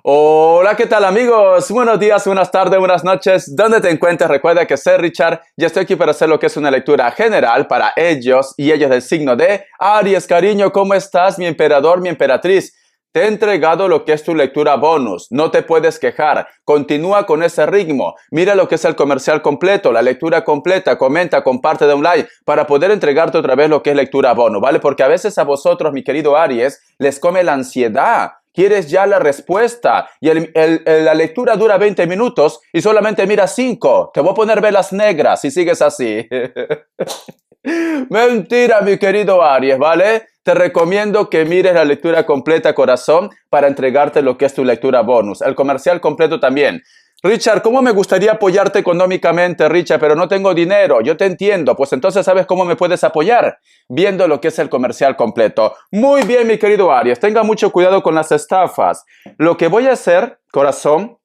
Hola, ¿qué tal amigos? Buenos días, buenas tardes, buenas noches. ¿Dónde te encuentres? Recuerda que soy Richard y estoy aquí para hacer lo que es una lectura general para ellos y ellos del signo de Aries. Cariño, ¿cómo estás? Mi emperador, mi emperatriz. Te he entregado lo que es tu lectura bonus. No te puedes quejar. Continúa con ese ritmo. Mira lo que es el comercial completo, la lectura completa. Comenta, comparte, da un like para poder entregarte otra vez lo que es lectura bonus, ¿vale? Porque a veces a vosotros, mi querido Aries, les come la ansiedad. Quieres ya la respuesta y la lectura dura 20 minutos y solamente mira 5. Te voy a poner velas negras si sigues así. Mentira, mi querido Aries, ¿vale? Te recomiendo que mires la lectura completa, corazón, para entregarte lo que es tu lectura bonus. El comercial completo también. Richard, ¿cómo me gustaría apoyarte económicamente, Richard? Pero no tengo dinero. Yo te entiendo. Pues entonces, ¿sabes cómo me puedes apoyar? Viendo lo que es el comercial completo. Muy bien, mi querido Aries. Tenga mucho cuidado con las estafas. Lo que voy a hacer, corazón,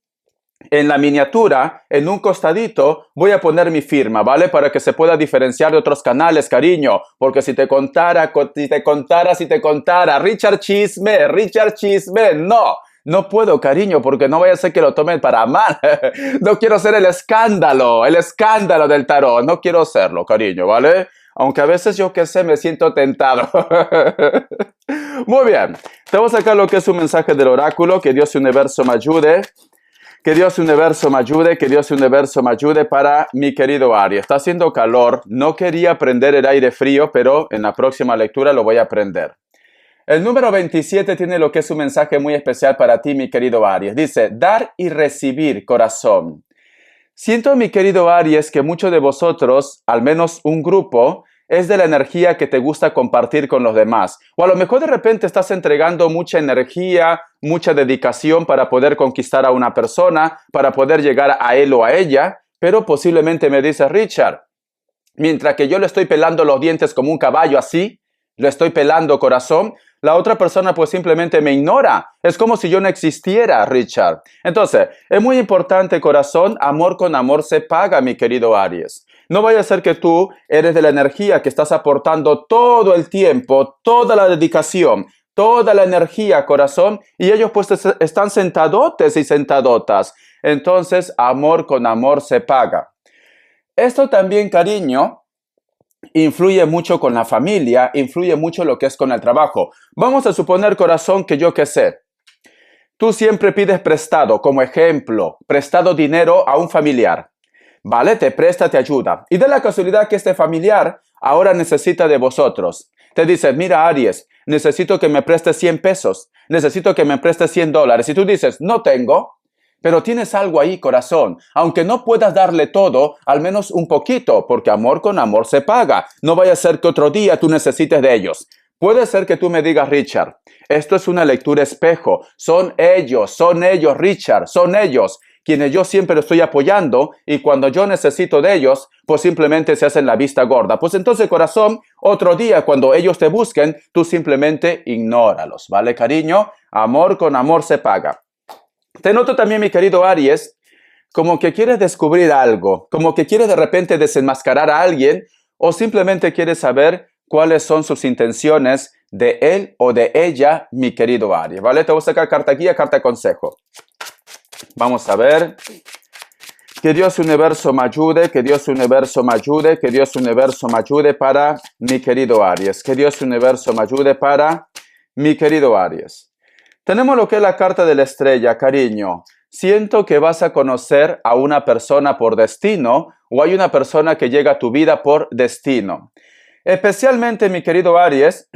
en la miniatura, en un costadito, voy a poner mi firma, ¿vale? Para que se pueda diferenciar de otros canales, cariño. Porque si te contara, Richard Chisme, no. No puedo, cariño, porque no vaya a ser que lo tomen para mal. No quiero ser el escándalo del tarot. No quiero serlo, cariño, ¿vale? Aunque a veces yo que sé, me siento tentado. Muy bien. Te voy a sacar lo que es un mensaje del oráculo. Que Dios universo me ayude. Que Dios universo me ayude, que Dios universo me ayude para mi querido Aries. Está haciendo calor, no quería prender el aire frío, pero en la próxima lectura lo voy a prender. El número 27 tiene lo que es un mensaje muy especial para ti, mi querido Aries. Dice, dar y recibir, corazón. Siento, mi querido Aries, que muchos de vosotros, al menos un grupo, es de la energía que te gusta compartir con los demás. O a lo mejor de repente estás entregando mucha energía, mucha dedicación para poder conquistar a una persona, para poder llegar a él o a ella, pero posiblemente me dice Richard, mientras que yo le estoy pelando los dientes como un caballo así, le estoy pelando corazón, la otra persona pues simplemente me ignora. Es como si yo no existiera, Richard. Entonces, es muy importante, corazón, amor con amor se paga, mi querido Aries. No vaya a ser que tú eres de la energía que estás aportando todo el tiempo, toda la dedicación, toda la energía, corazón, y ellos pues están sentadotes y sentadotas. Entonces, amor con amor se paga. Esto también, cariño, influye mucho con la familia, influye mucho lo que es con el trabajo. Vamos a suponer, corazón, que yo qué sé. Tú siempre pides prestado, como ejemplo, prestado dinero a un familiar. ¿Vale? Te presta, te ayuda. Y de la casualidad que este familiar ahora necesita de vosotros. Te dice, mira, Aries, necesito que me prestes 100 pesos. Necesito que me prestes $100. Y tú dices, no tengo. Pero tienes algo ahí, corazón. Aunque no puedas darle todo, al menos un poquito, porque amor con amor se paga. No vaya a ser que otro día tú necesites de ellos. Puede ser que tú me digas, Richard, esto es una lectura espejo. Son ellos, Richard, son ellos quienes yo siempre estoy apoyando y cuando yo necesito de ellos, pues simplemente se hacen la vista gorda. Pues entonces, corazón, otro día cuando ellos te busquen, tú simplemente ignóralos, ¿vale, cariño? Amor con amor se paga. Te noto también, mi querido Aries, como que quieres descubrir algo, como que quieres de repente desenmascarar a alguien o simplemente quieres saber cuáles son sus intenciones de él o de ella, mi querido Aries, ¿vale? Te voy a sacar carta guía, carta consejo. Vamos a ver. Que Dios universo me ayude, que Dios universo me ayude, que Dios universo me ayude para mi querido Aries. Que Dios universo me ayude para mi querido Aries. Tenemos lo que es la carta de la estrella, cariño. Siento que vas a conocer a una persona por destino o hay una persona que llega a tu vida por destino. Especialmente, mi querido Aries,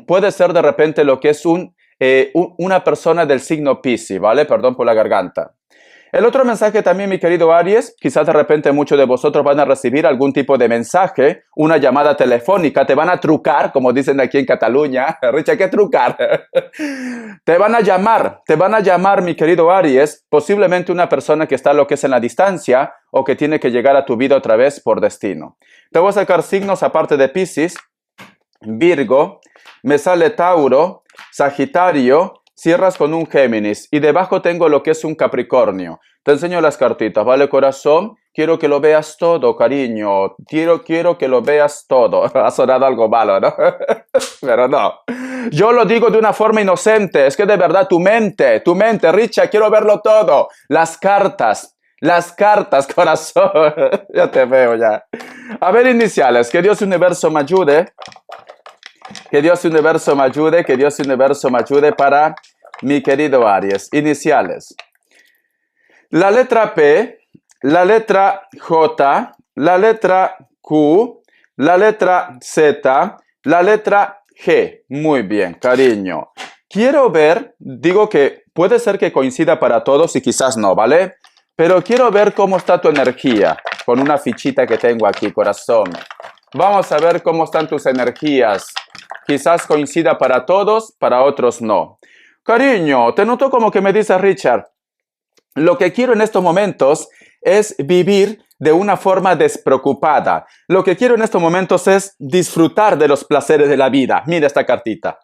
puede ser de repente lo que es una persona del signo Piscis, ¿vale? Perdón por la garganta. El otro mensaje también, mi querido Aries, quizás de repente muchos de vosotros van a recibir algún tipo de mensaje, una llamada telefónica, te van a trucar, como dicen aquí en Cataluña. Richard, ¿qué trucar? Te van a llamar, mi querido Aries, posiblemente una persona que está lo que es en la distancia o que tiene que llegar a tu vida otra vez por destino. Te voy a sacar signos aparte de Piscis, Virgo, me sale Tauro, Sagitario, cierras con un Géminis y debajo tengo lo que es un Capricornio. Te enseño las cartitas, ¿vale, corazón? Quiero que lo veas todo, cariño. Quiero que lo veas todo. Ha sonado algo malo, ¿no? Pero no. Yo lo digo de una forma inocente. Es que de verdad tu mente, Richard, quiero verlo todo. Las cartas, corazón. Ya te veo ya. A ver, iniciales. Que Dios Universo me ayude. Que Dios Universo me ayude. Que Dios Universo me ayude para mi querido Aries. Iniciales. La letra P, la letra J, la letra Q, la letra Z, la letra G. Muy bien, cariño. Quiero ver, digo que puede ser que coincida para todos y quizás no, ¿vale? Pero quiero ver cómo está tu energía con una fichita que tengo aquí, corazón. Vamos a ver cómo están tus energías. Quizás coincida para todos, para otros no. Cariño, te noto como que me dice Richard, lo que quiero en estos momentos es vivir de una forma despreocupada. Lo que quiero en estos momentos es disfrutar de los placeres de la vida. Mira esta cartita.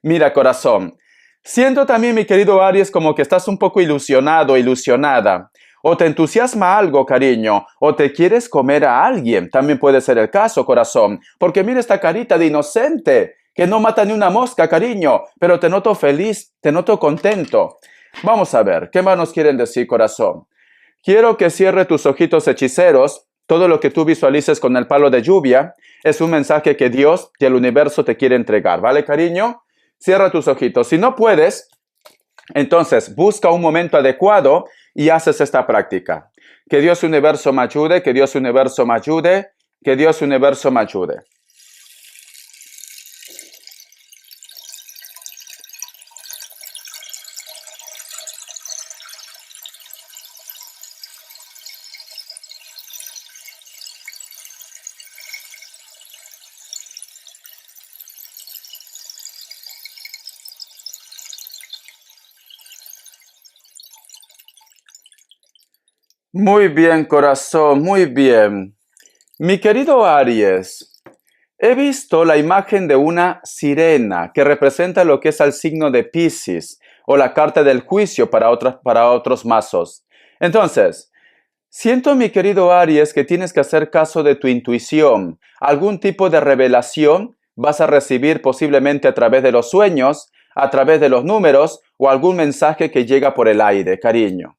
Mira, corazón. Siento también, mi querido Aries, como que estás un poco ilusionado, ilusionada. O te entusiasma algo, cariño, o te quieres comer a alguien. También puede ser el caso, corazón. Porque mira esta carita de inocente, que no mata ni una mosca, cariño. Pero te noto feliz, te noto contento. Vamos a ver, ¿qué más nos quieren decir, corazón? Quiero que cierre tus ojitos hechiceros. Todo lo que tú visualices con el palo de lluvia es un mensaje que Dios y el universo te quiere entregar, ¿vale, cariño? Cierra tus ojitos. Si no puedes, entonces busca un momento adecuado y haces esta práctica. Que Dios universo me ayude, que Dios universo me ayude, que Dios universo me ayude. Muy bien, corazón, muy bien. Mi querido Aries, he visto la imagen de una sirena que representa lo que es el signo de Piscis o la carta del juicio para otros mazos. Entonces, siento, mi querido Aries, que tienes que hacer caso de tu intuición. Algún tipo de revelación vas a recibir posiblemente a través de los sueños, a través de los números o algún mensaje que llega por el aire, cariño.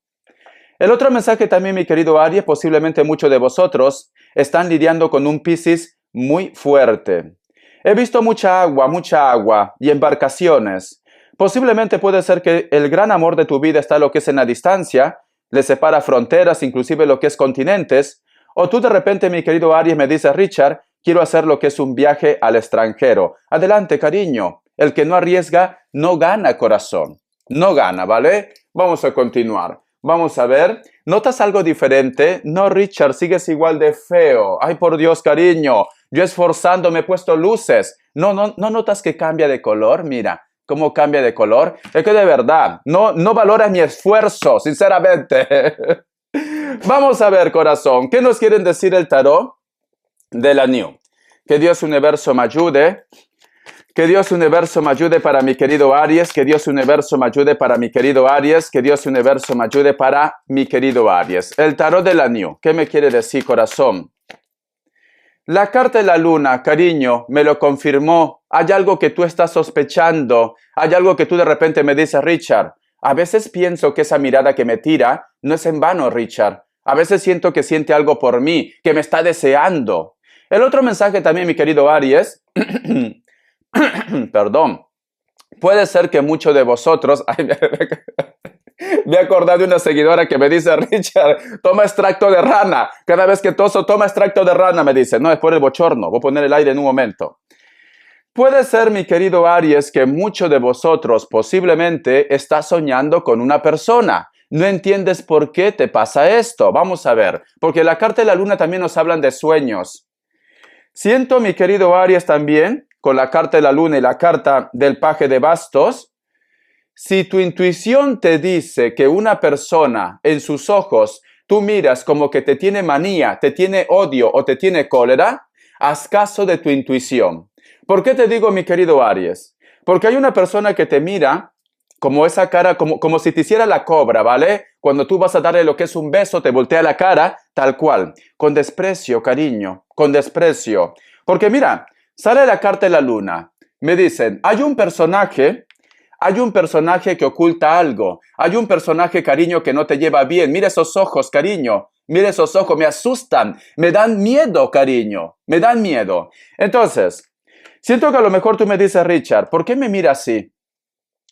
El otro mensaje también, mi querido Aries, posiblemente muchos de vosotros están lidiando con un Piscis muy fuerte. He visto mucha agua y embarcaciones. Posiblemente puede ser que el gran amor de tu vida está lo que es en la distancia, le separa fronteras, inclusive lo que es continentes, o tú de repente, mi querido Aries, me dices, Richard, quiero hacer lo que es un viaje al extranjero. Adelante, cariño. El que no arriesga, no gana, corazón. No gana, ¿vale? Vamos a continuar. Vamos a ver. ¿Notas algo diferente? No, Richard, sigues igual de feo. Ay, por Dios, cariño. Yo esforzándome he puesto luces. ¿No notas que cambia de color? Mira, cómo cambia de color. Es que de verdad, no valoras mi esfuerzo, sinceramente. Vamos a ver, corazón. ¿Qué nos quieren decir el tarot de la New? Que Dios universo me ayude. Que Dios universo me ayude para mi querido Aries, que Dios universo me ayude para mi querido Aries, que Dios universo me ayude para mi querido Aries. El tarot de la New, ¿qué me quiere decir, corazón? La carta de la luna, cariño, me lo confirmó. Hay algo que tú estás sospechando, hay algo que tú de repente me dices, Richard. A veces pienso que esa mirada que me tira no es en vano, Richard. A veces siento que siente algo por mí, que me está deseando. El otro mensaje también, mi querido Aries... Perdón, puede ser que muchos de vosotros, me he acordado de una seguidora que me dice, Richard, toma extracto de rana, cada vez que toso, toma extracto de rana, me dice, no, es por el bochorno, voy a poner el aire en un momento. Puede ser, mi querido Aries, que muchos de vosotros posiblemente está soñando con una persona. No entiendes por qué te pasa esto. Vamos a ver, porque la carta de la luna también nos hablan de sueños. Siento, mi querido Aries, también, con la carta de la luna y la carta del paje de bastos, si tu intuición te dice que una persona en sus ojos tú miras como que te tiene manía, te tiene odio o te tiene cólera, haz caso de tu intuición. ¿Por qué te digo, mi querido Aries? Porque hay una persona que te mira como esa cara, como si te hiciera la cobra, ¿vale? Cuando tú vas a darle lo que es un beso, te voltea la cara, tal cual, con desprecio, cariño, con desprecio. Porque mira, sale la carta de la luna, me dicen, hay un personaje que oculta algo, hay un personaje, cariño, que no te lleva bien, mira esos ojos, cariño, mira esos ojos, me asustan, me dan miedo, cariño, me dan miedo. Entonces, siento que a lo mejor tú me dices, Richard, ¿por qué me mira así?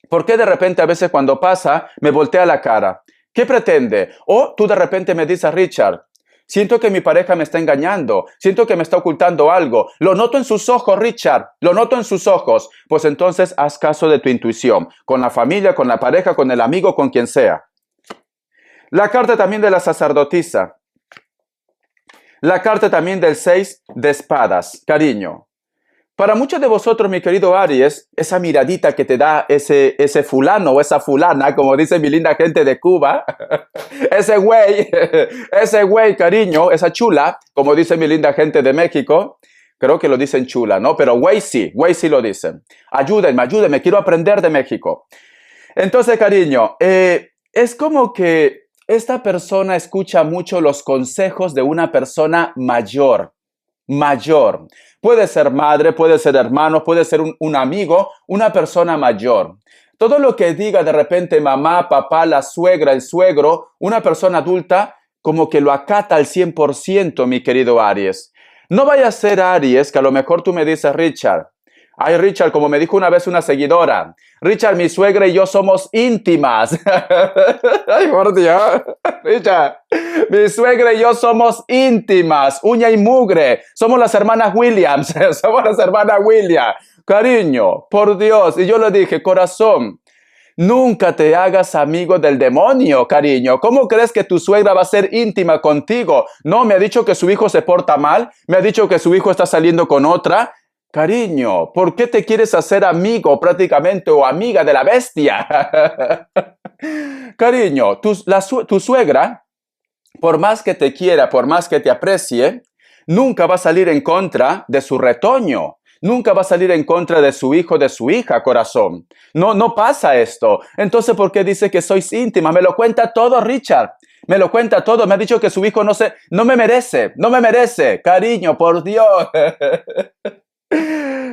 ¿Por qué de repente a veces cuando pasa me voltea la cara? ¿Qué pretende? O tú de repente me dices, Richard, siento que mi pareja me está engañando, siento que me está ocultando algo. Lo noto en sus ojos, Richard, lo noto en sus ojos. Pues entonces haz caso de tu intuición, con la familia, con la pareja, con el amigo, con quien sea. La carta también de la sacerdotisa. La carta también del 6 de espadas, cariño. Para muchos de vosotros, mi querido Aries, esa miradita que te da ese fulano o esa fulana, como dice mi linda gente de Cuba, ese güey, cariño, esa chula, como dice mi linda gente de México, creo que lo dicen chula, ¿no? Pero güey sí lo dicen. Ayúdenme, quiero aprender de México. Entonces, cariño, es como que esta persona escucha mucho los consejos de una persona mayor. Puede ser madre, puede ser hermano, puede ser un amigo, una persona mayor. Todo lo que diga de repente mamá, papá, la suegra, el suegro, una persona adulta, como que lo acata al 100%, mi querido Aries. No vaya a ser, Aries, que a lo mejor tú me dices, Richard. Ay, Richard, como me dijo una vez una seguidora, Richard, mi suegra y yo somos íntimas. Ay, por Dios. Richard, mi suegra y yo somos íntimas, uña y mugre. Somos las hermanas Williams. Somos las hermanas Williams. Cariño, por Dios. Y yo le dije, corazón, nunca te hagas amigo del demonio, cariño. ¿Cómo crees que tu suegra va a ser íntima contigo? No, me ha dicho que su hijo se porta mal. Me ha dicho que su hijo está saliendo con otra. Cariño, ¿por qué te quieres hacer amigo prácticamente o amiga de la bestia? Cariño, tu suegra, por más que te quiera, por más que te aprecie, nunca va a salir en contra de su retoño. Nunca va a salir en contra de su hijo, de su hija, corazón. No pasa esto. Entonces, ¿por qué dice que sois íntima? Me lo cuenta todo, Richard. Me lo cuenta todo. Me ha dicho que su hijo no me merece. Cariño, por Dios.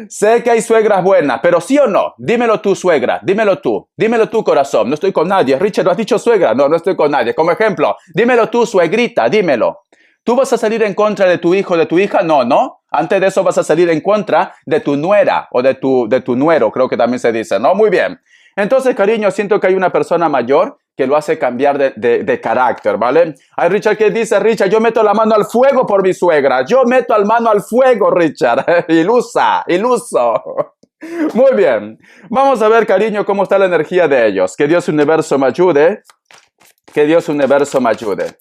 Sé que hay suegras buenas, pero sí o no, dímelo tú, suegra, dímelo tú, corazón, no estoy con nadie. Richard, ¿no has dicho suegra? No estoy con nadie. Como ejemplo, dímelo tú, suegrita, dímelo. ¿Tú vas a salir en contra de tu hijo, de tu hija? No. Antes de eso vas a salir en contra de tu nuera o de tu nuero, creo que también se dice, ¿no? Muy bien. Entonces, cariño, siento que hay una persona mayor que lo hace cambiar de carácter, ¿vale? Ay, Richard, ¿qué dice Richard? Yo meto la mano al fuego por mi suegra. Yo meto la mano al fuego, Richard. Iluso. Muy bien. Vamos a ver, cariño, cómo está la energía de ellos. Que Dios universo me ayude. Que Dios universo me ayude.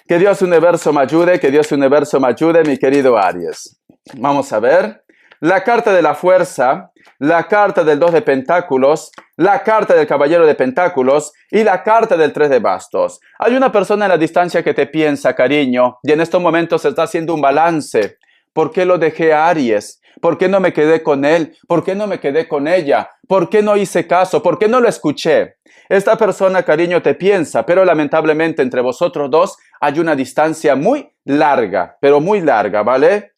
Que Dios universo me ayude. Que Dios universo me ayude, mi querido Aries. Vamos a ver. La carta de la fuerza, la carta del 2 de pentáculos, la carta del caballero de pentáculos y la carta del 3 de bastos. Hay una persona en la distancia que te piensa, cariño, y en estos momentos se está haciendo un balance. ¿Por qué lo dejé a Aries? ¿Por qué no me quedé con él? ¿Por qué no me quedé con ella? ¿Por qué no hice caso? ¿Por qué no lo escuché? Esta persona, cariño, te piensa, pero lamentablemente entre vosotros dos hay una distancia muy larga, pero muy larga, ¿vale?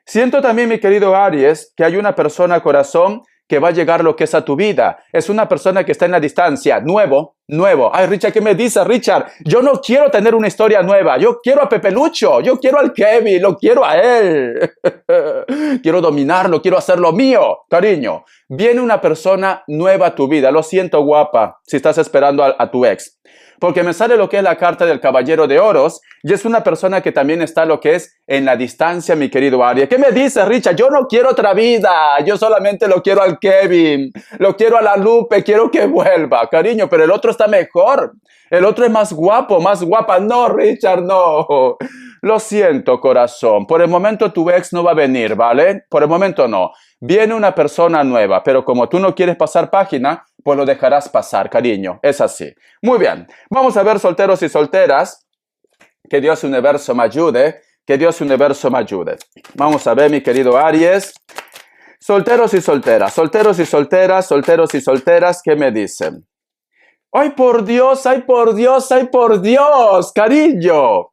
Siento también, mi querido Aries, que hay una persona, corazón, que va a llegar lo que es a tu vida. Es una persona que está en la distancia, nuevo. Ay, Richard, ¿qué me dices, Richard? Yo no quiero tener una historia nueva. Yo quiero a Pepe Lucho, yo quiero al Kevin, lo quiero a él. Quiero dominarlo, quiero hacerlo mío. Cariño, viene una persona nueva a tu vida. Lo siento, guapa, si estás esperando a tu ex. Porque me sale lo que es la carta del caballero de oros y es una persona que también está lo que es en la distancia, mi querido Aries. ¿Qué me dice, Richard? Yo no quiero otra vida, yo solamente lo quiero al Kevin, lo quiero a la Lupe, quiero que vuelva, cariño, pero el otro está mejor, el otro es más guapo, más guapa. No, Richard, no. Lo siento, corazón, por el momento tu ex no va a venir, ¿vale? Por el momento no. Viene una persona nueva, pero como tú no quieres pasar página, pues lo dejarás pasar, cariño. Es así. Muy bien. Vamos a ver, solteros y solteras. Que Dios universo me ayude. Que Dios universo me ayude. Vamos a ver, mi querido Aries. Solteros y solteras, solteros y solteras, solteros y solteras, ¿qué me dicen? ¡Ay, por Dios, ay, por Dios, ay, por Dios, cariño!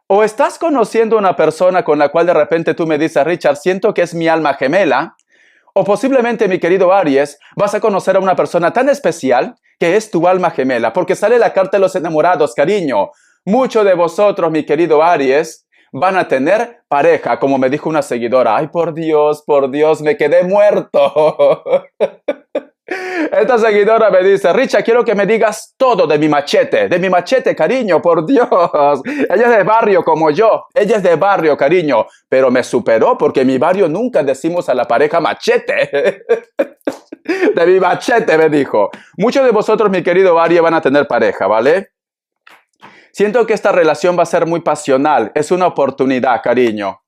O estás conociendo a una persona con la cual de repente tú me dices, Richard, siento que es mi alma gemela. O posiblemente, mi querido Aries, vas a conocer a una persona tan especial que es tu alma gemela, porque sale la carta de los enamorados, cariño. Muchos de vosotros, mi querido Aries, van a tener pareja, como me dijo una seguidora. ¡Ay, por Dios, me quedé muerto! Esta seguidora me dice, Richard, quiero que me digas todo de mi machete, cariño, por Dios. Ella es de barrio como yo, ella es de barrio, cariño, pero me superó porque en mi barrio nunca decimos a la pareja machete. De mi machete, me dijo. Muchos de vosotros, mi querido Aries, van a tener pareja, ¿vale? Siento que esta relación va a ser muy pasional, es una oportunidad, cariño.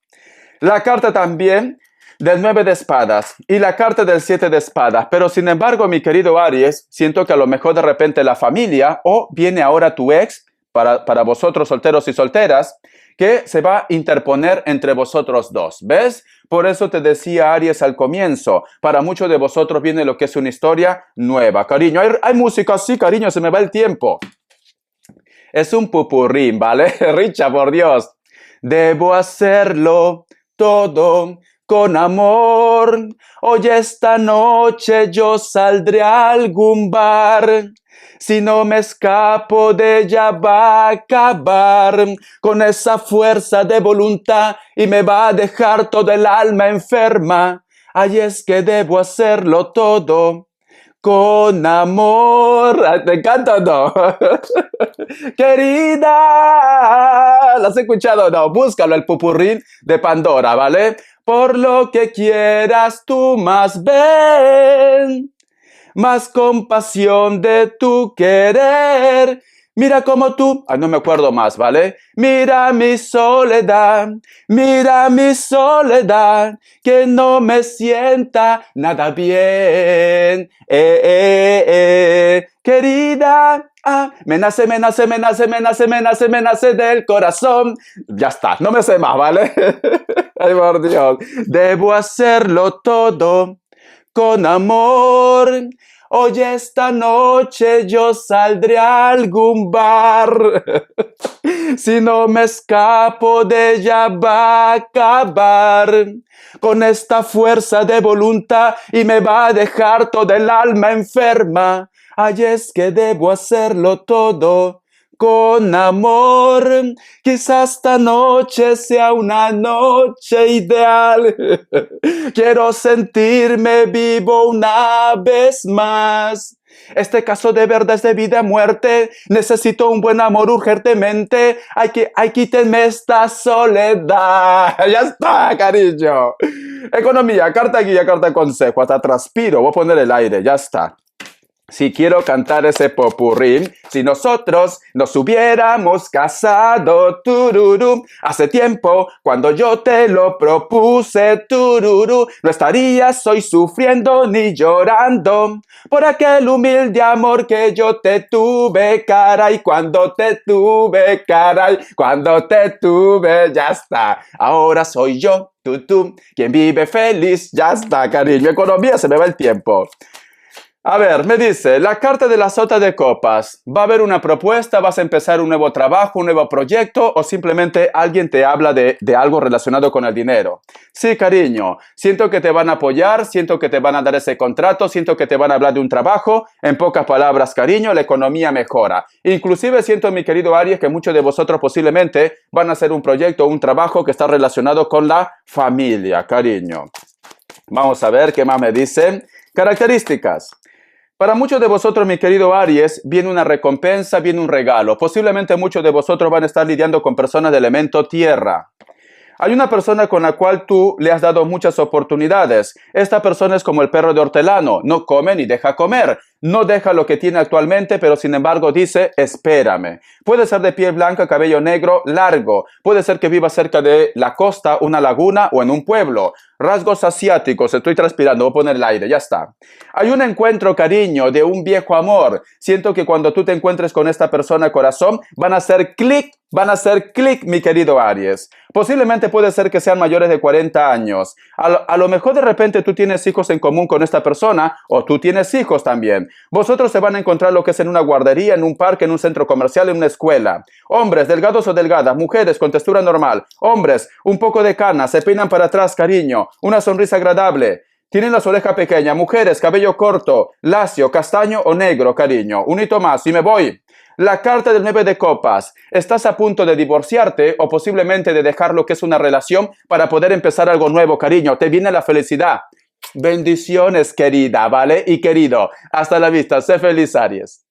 La carta también del 9 de espadas y la carta del 7 de espadas. Pero sin embargo, mi querido Aries, siento que a lo mejor de repente la familia o viene ahora tu ex, para vosotros solteros y solteras, que se va a interponer entre vosotros dos. ¿Ves? Por eso te decía Aries al comienzo, para muchos de vosotros viene lo que es una historia nueva. Cariño, hay música así, cariño, se me va el tiempo. Es un pupurrín, ¿vale? Richa, por Dios. Debo hacerlo todo con amor. Hoy esta noche yo saldré a algún bar. Si no me escapo de ella va a acabar con esa fuerza de voluntad y me va a dejar todo el alma enferma. Ay, es que debo hacerlo todo con amor. ¿Te encanta o no? Querida, ¿lo has escuchado o no? Búscalo, el pupurrín de Pandora, ¿vale? Por lo que quieras tú más ven, más compasión de tu querer. Mira como tú, no me acuerdo más, ¿vale? Mira mi soledad, que no me sienta nada bien. Querida, me nace del corazón. Ya está, no me sé más, ¿vale? Ay, por Dios. Debo hacerlo todo con amor. Hoy esta noche yo saldré a algún bar. Si no me escapo de ella va a acabar con esta fuerza de voluntad y me va a dejar toda el alma enferma. Ay, es que debo hacerlo todo con amor. Quizás esta noche sea una noche ideal. Quiero sentirme vivo una vez más. Este caso de verdad es de vida a muerte. Necesito un buen amor urgentemente. Quítenme esta soledad. Ya está, cariño. Economía, carta guía, carta consejo. Hasta transpiro. Voy a poner el aire. Ya está. Si quiero cantar ese popurrí, si nosotros nos hubiéramos casado, tururú, hace tiempo, cuando yo te lo propuse, tururú, no estarías hoy sufriendo ni llorando por aquel humilde amor que yo te tuve, caray, cuando te tuve, ya está. Ahora soy yo, tú, quien vive feliz, ya está, cariño. Economía, se me va el tiempo. A ver, me dice, la carta de la sota de copas. ¿Va a haber una propuesta? ¿Vas a empezar un nuevo trabajo, un nuevo proyecto? ¿O simplemente alguien te habla de algo relacionado con el dinero? Sí, cariño. Siento que te van a apoyar, siento que te van a dar ese contrato, siento que te van a hablar de un trabajo. En pocas palabras, cariño, la economía mejora. Inclusive siento, mi querido Aries, que muchos de vosotros posiblemente van a hacer un proyecto o un trabajo que está relacionado con la familia, cariño. Vamos a ver qué más me dicen. Características. Para muchos de vosotros, mi querido Aries, viene una recompensa, viene un regalo. Posiblemente muchos de vosotros van a estar lidiando con personas de elemento tierra. Hay una persona con la cual tú le has dado muchas oportunidades. Esta persona es como el perro de hortelano. No come ni deja comer. No deja lo que tiene actualmente, pero sin embargo dice, espérame. Puede ser de piel blanca, cabello negro, largo. Puede ser que viva cerca de la costa, una laguna o en un pueblo. Rasgos asiáticos, estoy transpirando, voy a poner el aire, ya está. Hay un encuentro, cariño, de un viejo amor. Siento que cuando tú te encuentres con esta persona, corazón, van a hacer clic, mi querido Aries. Posiblemente puede ser que sean mayores de 40 años. A lo mejor de repente tú tienes hijos en común con esta persona o tú tienes hijos también. Vosotros se van a encontrar lo que es en una guardería, en un parque, en un centro comercial, en una escuela. Hombres delgados o delgadas, mujeres con textura normal. Hombres, un poco de canas, se peinan para atrás, cariño. Una sonrisa agradable. Tienen las orejas pequeñas. Mujeres, cabello corto, lacio, castaño o negro, cariño. Un hito más y me voy. La carta del 9 de copas. Estás a punto de divorciarte o posiblemente de dejar lo que es una relación para poder empezar algo nuevo, cariño. Te viene la felicidad. Bendiciones, querida, ¿vale? Y querido, hasta la vista. Sé feliz, Aries.